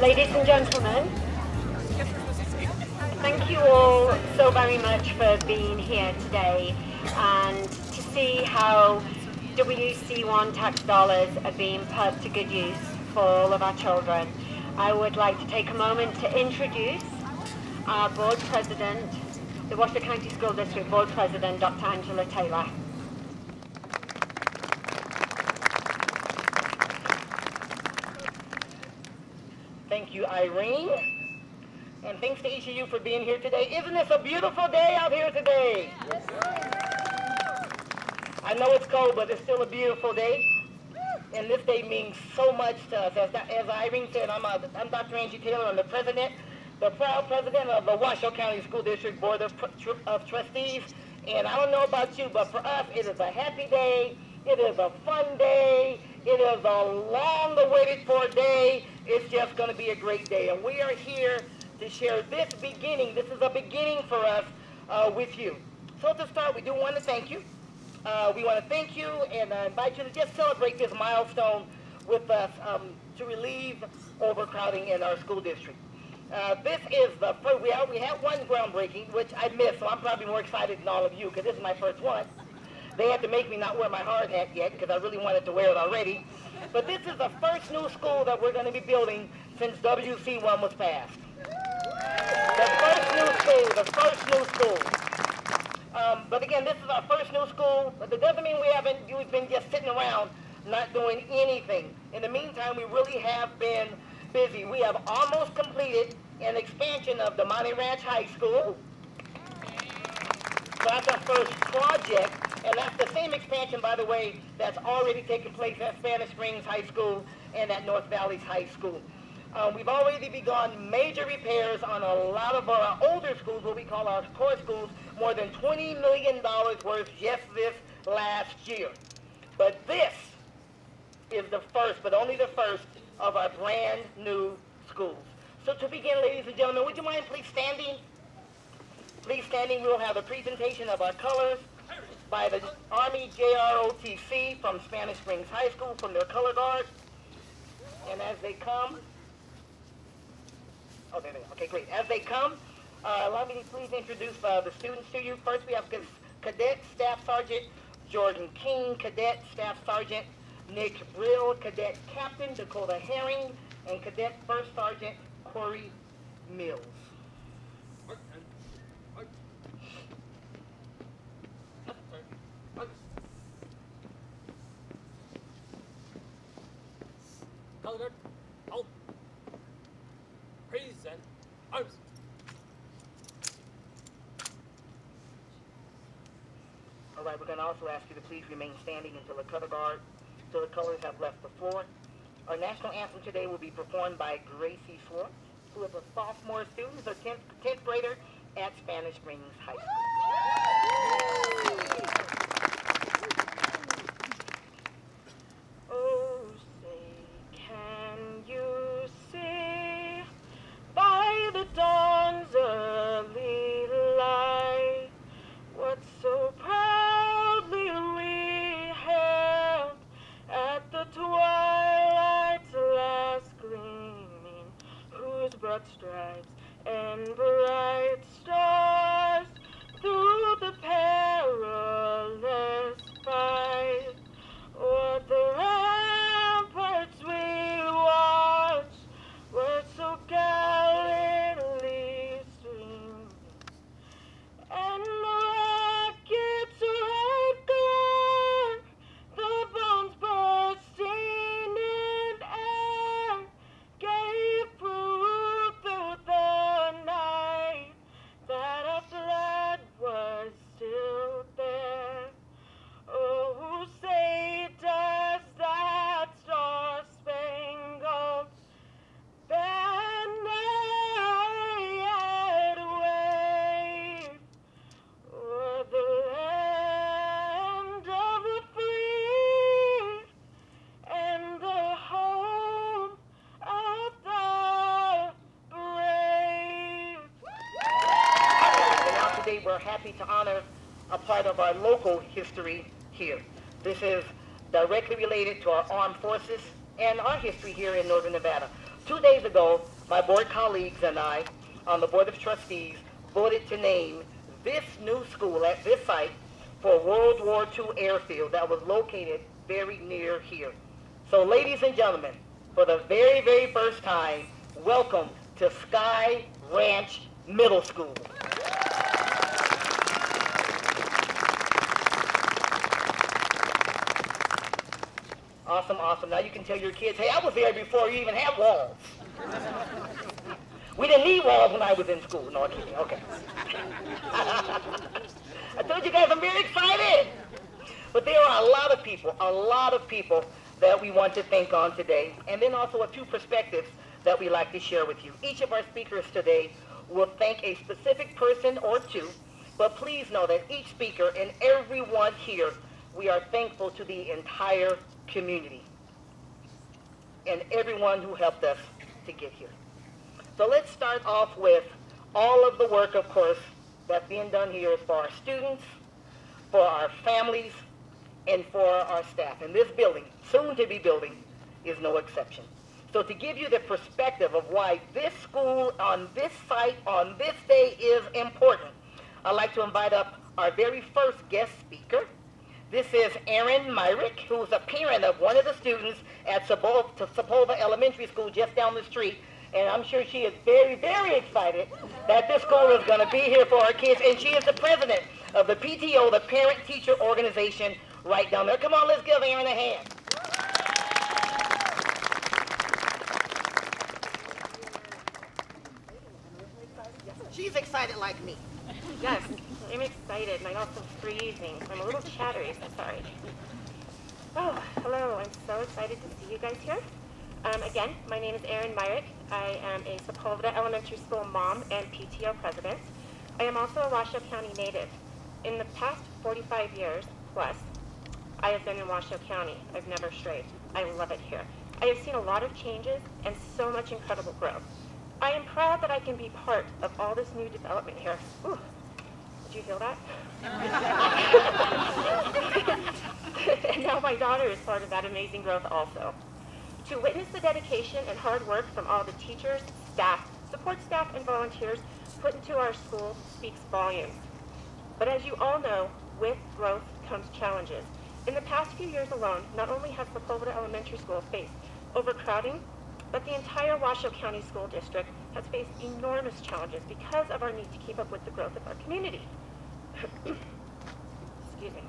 Ladies and gentlemen, thank you all so very much for being here today and to see how WC1 tax dollars are being put to good use for all of our children. I would like to take a moment to introduce our board president, the Washoe County School District Board President, Dr. Angela Taylor. Thank you, Irene. And thanks to each of you for being here today. Isn't this a beautiful day out here today? Yes, I know it's cold, but it's still a beautiful day. And this day means so much to us. As Irene said, I'm Dr. Angie Taylor. I'm the proud president of the Washoe County School District Board of Trustees. And I don't know about you, but for us, it is a happy day. It is a fun day. It is a long-awaited for day. It's just going to be a great day. And we are here to share this beginning. This is a beginning for us with you. So to start, we do want to thank you. We want to thank you and invite you to just celebrate this milestone with us to relieve overcrowding in our school district. This is the first, we had one groundbreaking, which I missed, so I'm probably more excited than all of you because this is my first one. They had to make me not wear my hard hat yet because I really wanted to wear it already. But this is the first new school that we're going to be building since WC1 was passed. The first new school. But again, this is our first new school, but that doesn't mean we've been just sitting around not doing anything. In the meantime, we really have been busy. We have almost completed an expansion of the Monty Ranch High School. So that's our first project, and that's the same expansion, by the way, that's already taken place at Spanish Springs High School and at North Valleys High School. We've already begun major repairs on a lot of our older schools, what we call our core schools, more than $20 million worth just this last year. But this is the first, but only the first, of our brand new schools. So to begin, ladies and gentlemen, would you mind please standing? Please standing, we'll have a presentation of our colors by the Army JROTC from Spanish Springs High School from their color guard. And as they come, oh, there they are. Okay, great. As they come, allow me to please introduce the students to you. First, we have Cadet Staff Sergeant Jordan King, Cadet Staff Sergeant Nick Brill, Cadet Captain Dakota Herring, and Cadet First Sergeant Corey Mills. Color guard, hold. Present. Arms. All right, we're going to also ask you to please remain standing until the color guard, until the colors have left the floor. Our national anthem today will be performed by Gracie Schwartz, who is a sophomore student, a 10th grader at Spanish Springs High School. Oh, say, can you see by the dawn's early light what so proudly we hailed at the twilight's last gleaming, whose broad stripes and bright stars through the perilous fight o'er the ramparts we watched were so gallantly streaming, and the rockets red glare, the bombs bursting in air, gave proof through the night that our blood was still there. Oh, say does that star-spangled banner yet wave o'er the land of the free and the home of the brave? And now today we're happy to honor a part of our local history here. This is directly related to our armed forces and our history here in Northern Nevada. 2 days ago, my board colleagues and I on the Board of Trustees voted to name this new school at this site for World War II airfield that was located very near here. So ladies and gentlemen, for the very, very first time, welcome to Sky Ranch Middle School. Awesome, awesome. Now you can tell your kids, hey, I was there before you even had walls. We didn't need walls when I was in school. No, I'm kidding. Okay. I told you guys I'm very excited. But there are a lot of people that we want to thank on today. And then also a few perspectives that we like to share with you. Each of our speakers today will thank a specific person or two, but please know that each speaker and everyone here, we are thankful to the entire community and everyone who helped us to get here. So let's start off with all of the work, of course, that's being done here is for our students, for our families, and for our staff. And this building, soon to be building, is no exception. So to give you the perspective of why this school on this site on this day is important, I'd like to invite up our very first guest speaker. This is Erin Myrick, who's a parent of one of the students at Sepulveda Elementary School just down the street. And I'm sure she is very, very excited that this school is going to be here for our kids. And she is the president of the PTO, the Parent Teacher Organization, right down there. Come on, let's give Erin a hand. She's excited like me. Yes, I'm excited, and I'm also freezing. I'm a little chattery, so sorry. Oh, hello. I'm so excited to see you guys here. Again, my name is Erin Myrick. I am a Sepulveda Elementary School mom and PTO president. I am also a Washoe County native. In the past 45 years plus, I have been in Washoe County. I've never strayed. I love it here. I have seen a lot of changes and so much incredible growth. I am proud that I can be part of all this new development here. Ooh, did you feel that? And now my daughter is part of that amazing growth also. To witness the dedication and hard work from all the teachers, staff, support staff, and volunteers put into our school speaks volumes. But as you all know, with growth comes challenges. In the past few years alone, not only has Sepulveda Elementary School faced overcrowding, but the entire Washoe County School District has faced enormous challenges because of our need to keep up with the growth of our community. Excuse me.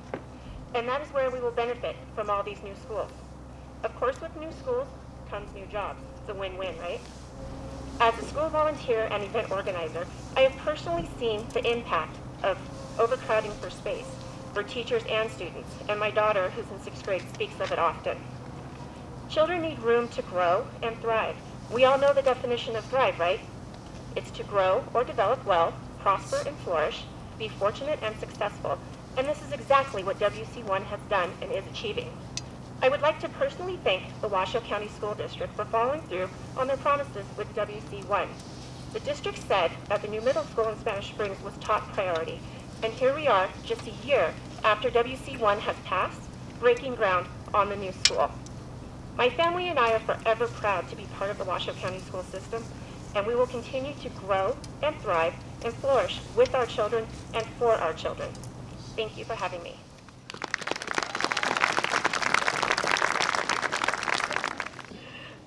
And that is where we will benefit from all these new schools. Of course, with new schools comes new jobs. It's a win-win, right? As a school volunteer and event organizer, I have personally seen the impact of overcrowding for space for teachers and students, and my daughter, who's in 6th grade, speaks of it often. Children need room to grow and thrive. We all know the definition of thrive, right? It's to grow or develop well, prosper and flourish, be fortunate and successful, and this is exactly what WC1 has done and is achieving. I would like to personally thank the Washoe County School District for following through on their promises with WC1. The district said that the new middle school in Spanish Springs was top priority, and here we are just a year after WC1 has passed, breaking ground on the new school. My family and I are forever proud to be part of the Washoe County school system, and we will continue to grow and thrive and flourish with our children and for our children. Thank you for having me.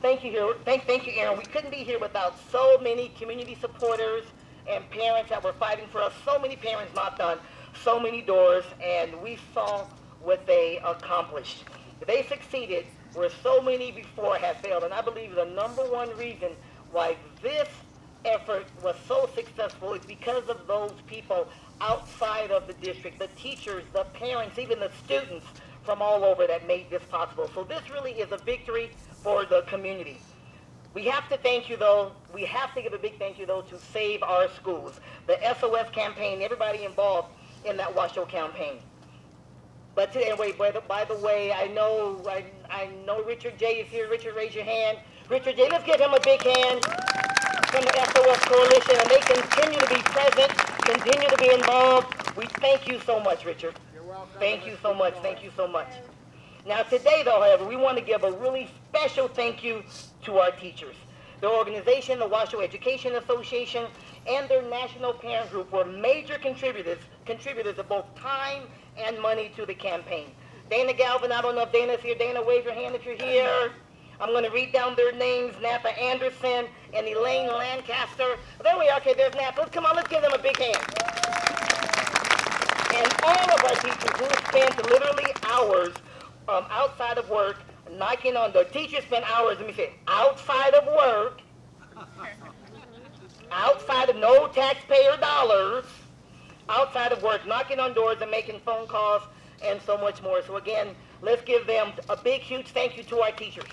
Thank you, Erin. We couldn't be here without so many community supporters and parents that were fighting for us. So many parents knocked on so many doors, and we saw what they accomplished. They succeeded where so many before had failed, and I believe the number one reason why this effort was so successful is because of those people outside of the district, the teachers, the parents, even the students from all over that made this possible. So this really is a victory for the community. We have to thank you, though. We have to give a big thank you, though, to Save Our Schools, the SOS campaign, everybody involved in that Washoe campaign. But anyway, by the way, I know Richard J is here. Richard, raise your hand. Richard J, let's give him a big hand from the SOS Coalition, and they continue to be present, continue to be involved. We thank you so much, Richard. You're welcome. Thank you so much. Thank you so much. Now today, though, however, we want to give a really special thank you to our teachers. Their organization, the Washoe Education Association, and their national parent group were major contributors of both time and money to the campaign. Dana Galvin, I don't know if Dana's here. Dana, wave your hand if you're here. I'm going to read down their names, Napa Anderson and Elaine Lancaster. There we are. Okay, there's Napa. Come on, let's give them a big hand. And all of our teachers who spent literally hours outside of work, knocking on doors. Teachers spend hours, let me say, outside of work, outside of no taxpayer dollars, outside of work, knocking on doors and making phone calls and so much more. So again, let's give them a big, huge thank you to our teachers.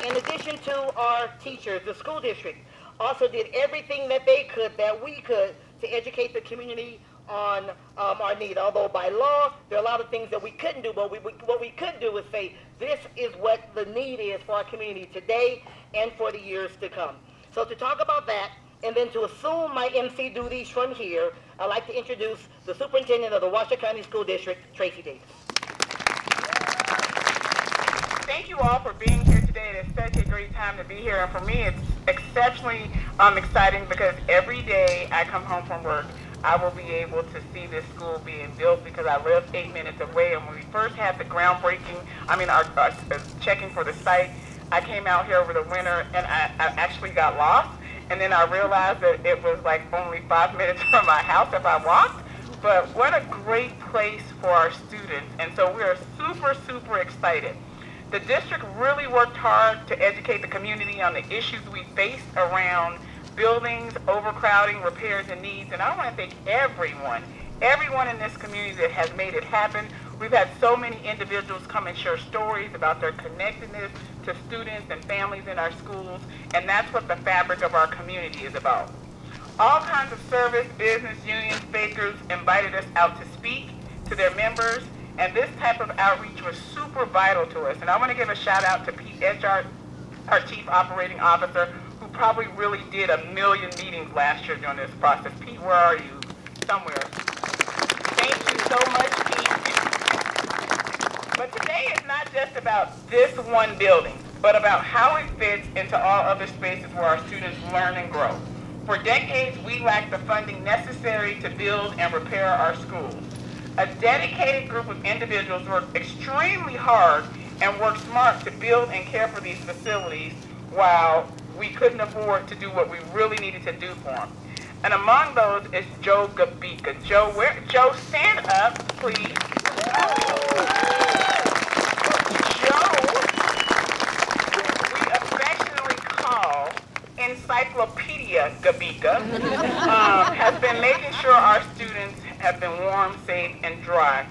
In addition to our teachers, the school district also did everything that they could, that we could, to educate the community on our need. Although by law, there are a lot of things that we couldn't do, but what we could do is say, this is what the need is for our community today and for the years to come. So to talk about that, and then to assume my MC duties from here, I'd like to introduce the superintendent of the Washoe County School District, Tracy Davis. Thank you all for being here today. It is such a great time to be here, and for me it's exceptionally exciting because every day I come home from work, I will be able to see this school being built because I live 8 minutes away. And when we first had the groundbreaking, our checking for the site, I came out here over the winter and I actually got lost. And then I realized that it was like only 5 minutes from my house if I walked. But what a great place for our students. And so we are super, super excited. The district really worked hard to educate the community on the issues we face around buildings, overcrowding, repairs, and needs. And I want to thank everyone in this community that has made it happen. We've had so many individuals come and share stories about their connectedness to students and families in our schools, and that's what the fabric of our community is about. All kinds of service, business, unions, bakers invited us out to speak to their members, and this type of outreach was super vital to us. And I want to give a shout out to Pete Etchart, our Chief Operating Officer, who probably really did 1 million meetings last year during this process. Pete, where are you? Somewhere. Thank you so much, Pete. But today is not just about this one building, but about how it fits into all other spaces where our students learn and grow. For decades, we lacked the funding necessary to build and repair our schools. A dedicated group of individuals worked extremely hard and worked smart to build and care for these facilities while we couldn't afford to do what we really needed to do for them. And among those is Joe Gabika. Joe, stand up, please. Joe, we affectionately call Encyclopedia Gabika, has been making sure our students have been warm, safe, and dry,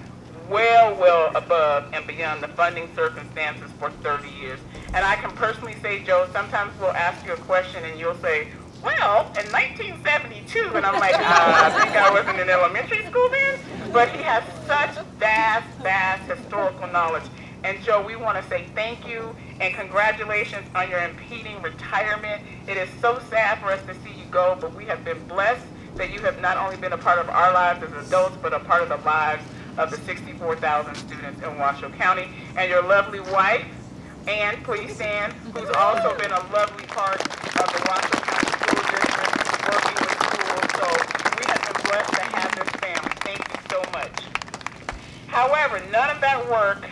well above and beyond the funding circumstances for 30 years. And I can personally say, Joe, sometimes we'll ask you a question and you'll say, well, in 1972, and I'm like, I think I wasn't in elementary school then, but he has such vast historical knowledge. And Joe, we want to say thank you and congratulations on your impending retirement. It is so sad for us to see you go, but we have been blessed that you have not only been a part of our lives as adults, but a part of the lives of the 64,000 students in Washoe County. And your lovely wife, Ann, please stand, who's also been a lovely part of the Washoe County School District, working with schools. So we have been blessed to have this family. Thank you so much. However, none of that work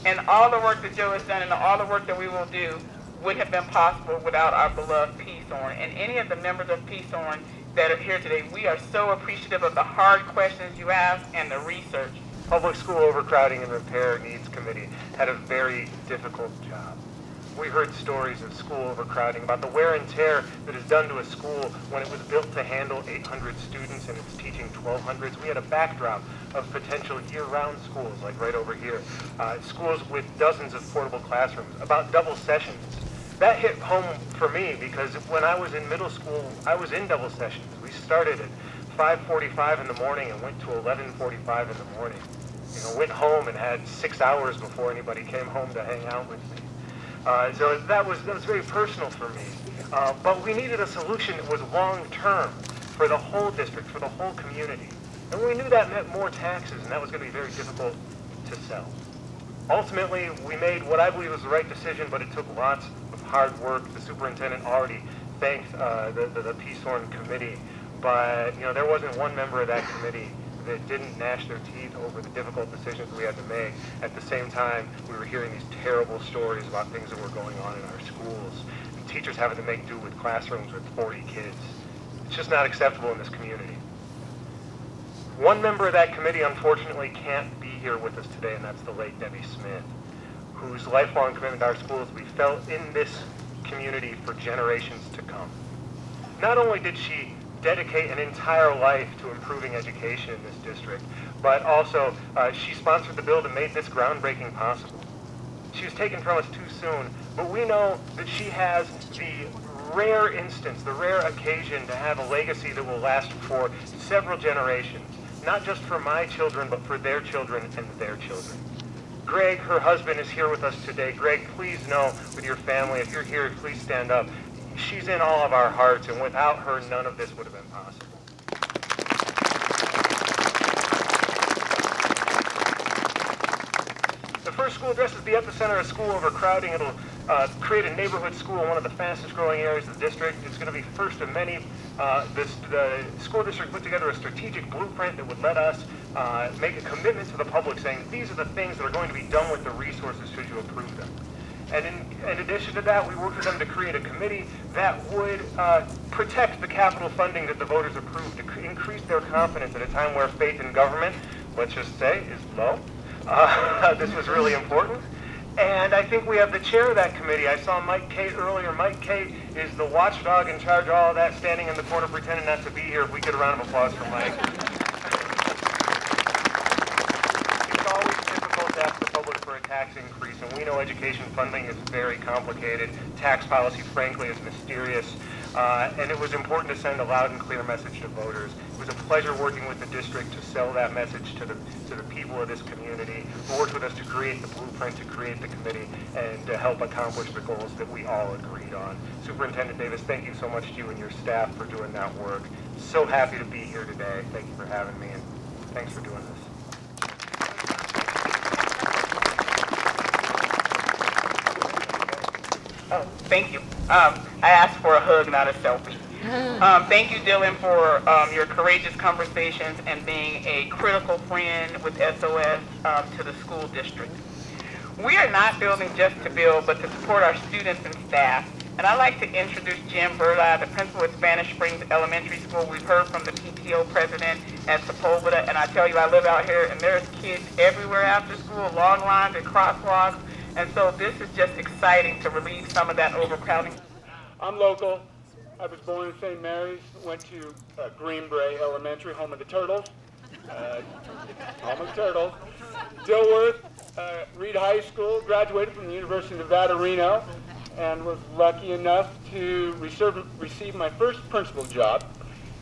and all the work that Joe has done and all the work that we will do would have been possible without our beloved Peace-Orn. And any of the members of Peace-Orn that are here today, we are so appreciative of the hard questions you ask and the research. Public School Overcrowding and Repair Needs Committee had a very difficult job. We heard stories of school overcrowding, about the wear and tear that is done to a school when it was built to handle 800 students and it's teaching 1,200. We had a backdrop of potential year-round schools, like right over here. Schools with dozens of portable classrooms, about double sessions. That hit home for me because when I was in middle school, I was in double sessions. We started at 5:45 in the morning and went to 11:45 in the morning. You know, went home and had 6 hours before anybody came home to hang out with me. So that was very personal for me. But we needed a solution that was long-term for the whole district, for the whole community. And we knew that meant more taxes, and that was going to be very difficult to sell. Ultimately, we made what I believe was the right decision, but it took lots of hard work. The superintendent already thanked the Peace-Horn Committee, but there wasn't one member of that committee that didn't gnash their teeth over the difficult decisions we had to make. At the same time, we were hearing these terrible stories about things that were going on in our schools, and teachers having to make do with classrooms with 40 kids. It's just not acceptable in this community. One member of that committee, unfortunately, can't be here with us today, and that's the late Debbie Smith, whose lifelong commitment to our schools we felt in this community for generations to come. Not only did she dedicate an entire life to improving education in this district, but also she sponsored the bill that made this groundbreaking possible. She was taken from us too soon, but we know that she has the rare instance, the rare occasion to have a legacy that will last for several generations, not just for my children, but for their children and their children. Greg, her husband, is here with us today. Greg, please know with your family, if you're here, please stand up. She's in all of our hearts, and without her, none of this would have been possible. The first school addresses the epicenter of school overcrowding. It'll create a neighborhood school in one of the fastest growing areas of the district. It's going to be first of many. The school district put together a strategic blueprint that would let us make a commitment to the public saying these are the things that are going to be done with the resources should you approve them. And in addition to that, we worked with them to create a committee that would protect the capital funding that the voters approved, to increase their confidence at a time where faith in government, let's just say, is low. This was really important. And I think we have the chair of that committee. I saw Mike Kate earlier. Mike Kate is the watchdog in charge of all of that, standing in the corner pretending not to be here. If we get a round of applause for Mike. It's always difficult to ask the public for a tax increase, and we know education funding is very complicated. Tax policy, frankly, is mysterious. And it was important to send a loud and clear message to voters. It was a pleasure working with the district to sell that message to the people of this community, who worked with us to create the blueprint, to create the committee, and to help accomplish the goals that we all agreed on. Superintendent Davis, thank you so much to you and your staff for doing that work. So happy to be here today. Thank you for having me, and thanks for doing this. Oh, thank you. I asked for a hug, not a selfie. Thank you, Dylan, for your courageous conversations and being a critical friend with SOS to the school district. We are not building just to build, but to support our students and staff. And I'd like to introduce Jim Verla, the principal at Spanish Springs Elementary School. We've heard from the PTO president at Sepulveda, and I tell you, I live out here, and there's kids everywhere after school, long lines and crosswalks. And so this is just exciting to relieve some of that overcrowding. I'm local. I was born in St. Mary's, went to Greenbrae Elementary, home of the Turtles. Dilworth, Reed High School, graduated from the University of Nevada, Reno, and was lucky enough to receive my first principal job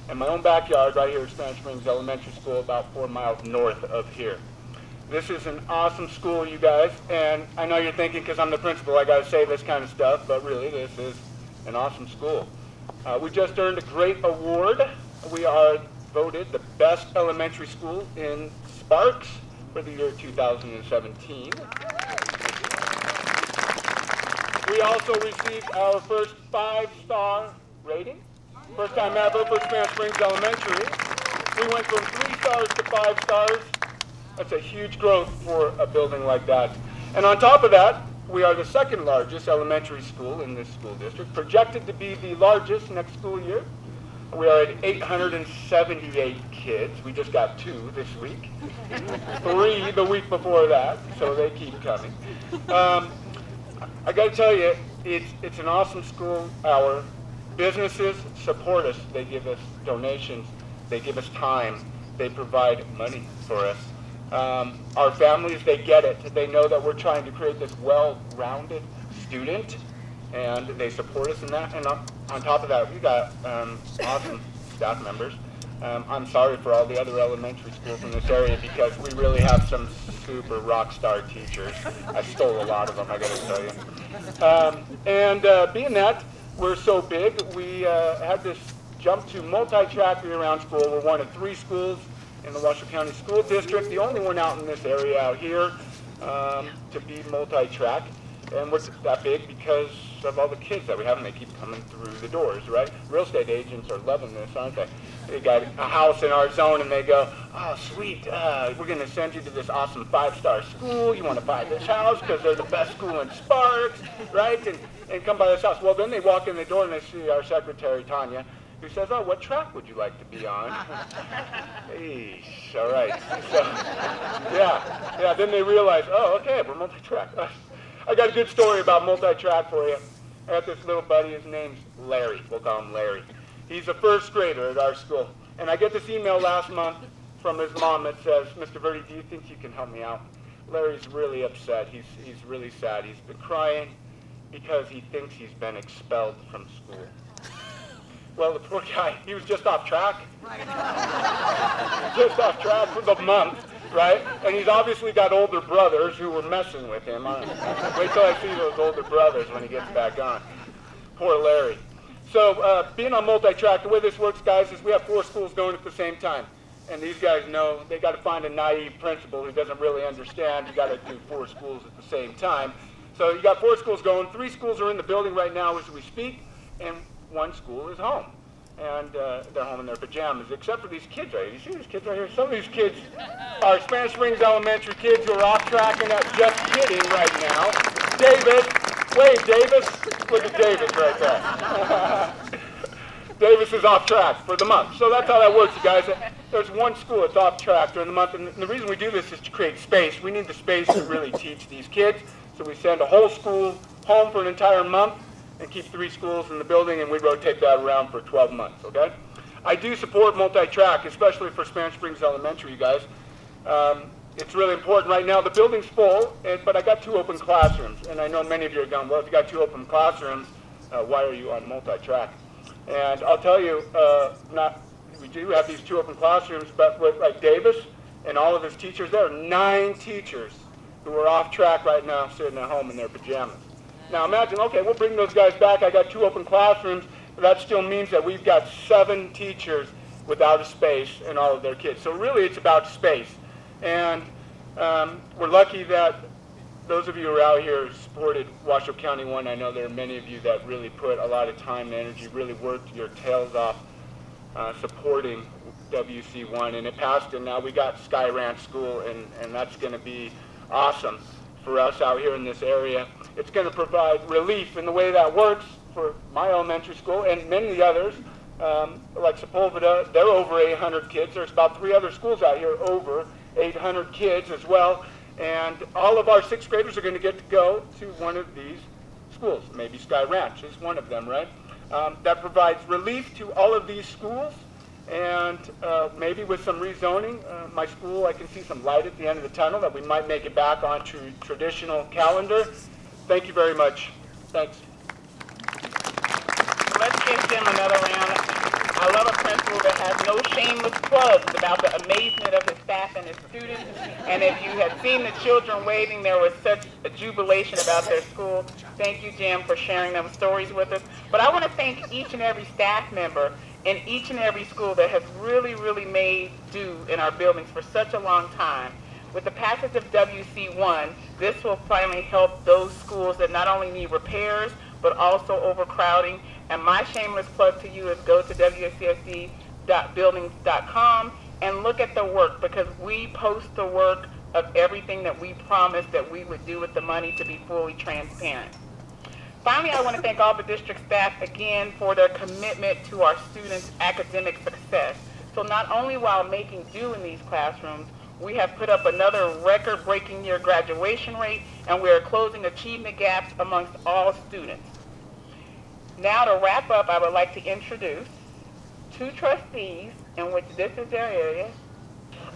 in my own backyard right here at Spanish Springs Elementary School, about 4 miles north of here. This is an awesome school, you guys, and I know you're thinking because I'm the principal I got to say this kind of stuff, but really this is an awesome school. We just earned a great award. We are voted the best elementary school in Sparks for the year 2017. We also received our first 5-star rating. First time ever for Spanish Springs Elementary. We went from 3 stars to 5 stars. That's a huge growth for a building like that. And on top of that, we are the second largest elementary school in this school district, projected to be the largest next school year. We are at 878 kids. We just got 2 this week. 3 the week before that, so they keep coming. I got to tell you, it's an awesome school. Our businesses support us. They give us donations. They give us time. They provide money for us. Our families, they get it. They know that we're trying to create this well-rounded student, and they support us in that. And on top of that, we got awesome staff members. I'm sorry for all the other elementary schools in this area because we really have some super rock star teachers. I stole a lot of them, I got to tell you. Being that we're so big, we had this jump to multi-track year-round school. We're one of 3 schools in the Washoe County School District, the only one out in this area out here. to be multi-track. And we're that big because of all the kids that we have, and they keep coming through the doors, right? Real estate agents are loving this, aren't they? They got a house in our zone, and they go, oh, sweet, we're going to send you to this awesome 5-star school. You want to buy this house because they're the best school in Sparks, right? And come by this house. Well, then they walk in the door, and they see our secretary, Tanya, who says, oh, what track would you like to be on? Eesh, all right. So, yeah, then they realize, oh, okay, we're multi-track. I got a good story about multi-track for you. I got this little buddy, his name's Larry. We'll call him Larry. He's a first grader at our school. And I get this email last month from his mom that says, Mr. Verdi, do you think you can help me out? Larry's really upset. He's really sad. He's been crying because he thinks he's been expelled from school. Well, the poor guy, he was just off track. Just off track for the month, right? And he's obviously got older brothers who were messing with him. Wait till I see those older brothers when he gets back on. Poor Larry. So being on multi-track, the way this works, guys, is we have 4 schools going at the same time. And these guys know they got to find a naive principal who doesn't really understand. You got to do 4 schools at the same time. So you got 4 schools going. 3 schools are in the building right now as we speak, and 1 school is home. And they're home in their pajamas, except for these kids right here. You see these kids right here? Some of these kids are Spanish Springs Elementary kids who are off track and that's just kidding right now. Davis, wave Davis. Look at Davis right there. Davis is off track for the month. So that's how that works, you guys. There's 1 school that's off track during the month, and the reason we do this is to create space. We need the space to really teach these kids, so we send a whole school home for an entire month and keep 3 schools in the building, and we rotate that around for 12 months, okay? I do support multi-track, especially for Spanish Springs Elementary, you guys. It's really important right now. The building's full, but I got 2 open classrooms, and I know many of you are going, well, if you got 2 open classrooms, why are you on multi-track? And I'll tell you, we do have these 2 open classrooms, but with like Davis and all of his teachers, there are 9 teachers who are off track right now sitting at home in their pajamas. Now imagine, okay, we'll bring those guys back. I got 2 open classrooms, but that still means that we've got 7 teachers without a space and all of their kids. So really it's about space. And we're lucky that those of you who are out here supported Washoe County 1. I know there are many of you that really put a lot of time and energy, really worked your tails off supporting WC1. And it passed, and now we got Sky Ranch School, and that's going to be awesome for us out here in this area. It's going to provide relief in the way that works for my elementary school and many of the others. Like Sepulveda, they're over 800 kids. There's about 3 other schools out here over 800 kids as well. And all of our 6th graders are going to get to go to one of these schools. Maybe Sky Ranch is one of them, right? That provides relief to all of these schools. And maybe with some rezoning, my school, I can see some light at the end of the tunnel that we might make it back onto traditional calendar. Thank you very much. Thanks. Let's give Jim another round. I love a principal that has no shameless plugs about the amazement of his staff and his students. And if you had seen the children waving, there was such a jubilation about their school. Thank you, Jim, for sharing those stories with us. But I want to thank each and every staff member in each and every school that has really, really made do in our buildings for such a long time. With the passage of WC1, this will finally help those schools that not only need repairs, but also overcrowding. And my shameless plug to you is go to wcsd.buildings.com and look at the work, because we post the work of everything that we promised that we would do with the money to be fully transparent. Finally, I want to thank all the district staff again for their commitment to our students' academic success. So not only while making do in these classrooms, we have put up another record-breaking year graduation rate, and we are closing achievement gaps amongst all students. Now to wrap up, I would like to introduce 2 trustees in which this is their area.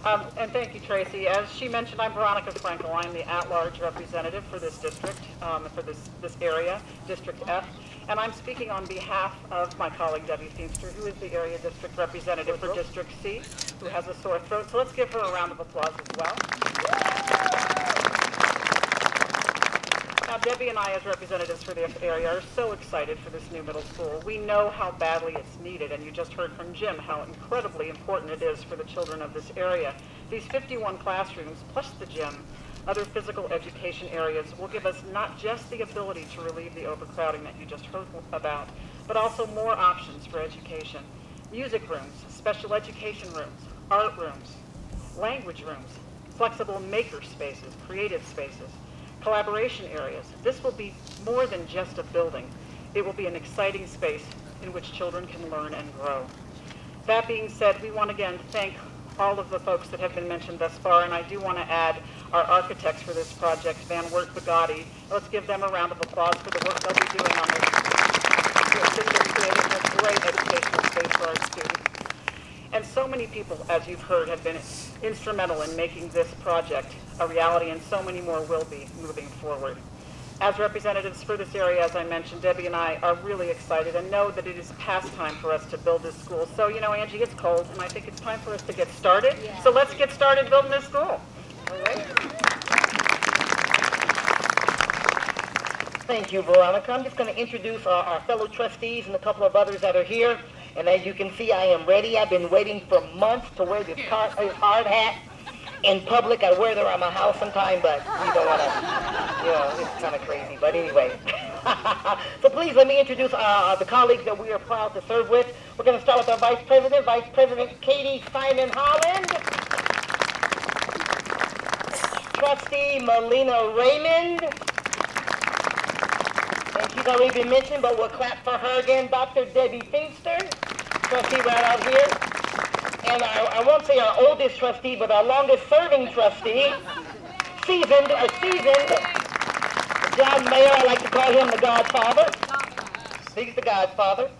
And thank you, Tracy. As she mentioned, I'm Veronica Frankel. I'm the at-large representative for this district, for this area, District F. And I'm speaking on behalf of my colleague, Debbie Feenstra, who is the area district representative for District C, who has a sore throat. So let's give her a round of applause as well. Now, Debbie and I, as representatives for the area, are so excited for this new middle school. We know how badly it's needed, and you just heard from Jim how incredibly important it is for the children of this area. These 51 classrooms, plus the gym, other physical education areas will give us not just the ability to relieve the overcrowding that you just heard about, but also more options for education. Music rooms, special education rooms, art rooms, language rooms, flexible maker spaces, creative spaces, collaboration areas. This will be more than just a building. It will be an exciting space in which children can learn and grow. That being said, we want to again thank all of the folks that have been mentioned thus far, and I do want to add our architects for this project, Van Wert Bugatti. Let's give them a round of applause for the work they'll be doing on this. Creating a great educational space for our students. And so many people, as you've heard, have been instrumental in making this project a reality, and so many more will be moving forward. As representatives for this area, as I mentioned, Debbie and I are really excited and know that it is past time for us to build this school. So, you know, Angie, it's cold, and I think it's time for us to get started. Yeah. So let's get started building this school. All right. Thank you, Veronica. I'm just going to introduce our fellow trustees and a couple of others that are here. And as you can see, I am ready. I've been waiting for months to wear this hard hat in public. I wear it around my house sometime, but you don't want to, you know, it's kind of crazy. But anyway. So please let me introduce the colleagues that we are proud to serve with. We're going to start with our Vice President Katie Simon Holland. Trustee Melina Raymond. And she's already been mentioned, but we'll clap for her again. Dr. Debbie Finster, trustee right out here. And I won't say our oldest trustee, but our longest serving trustee, seasoned John Mayer. I like to call him the Godfather. He's the Godfather.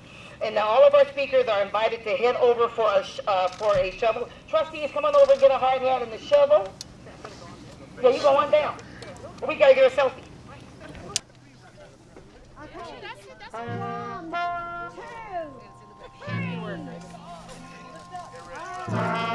And now all of our speakers are invited to head over for a shovel. Trustees, come on over and get a hard hat and the shovel. Yeah, you go on down. We got to get a selfie. That's 1, 2, 3.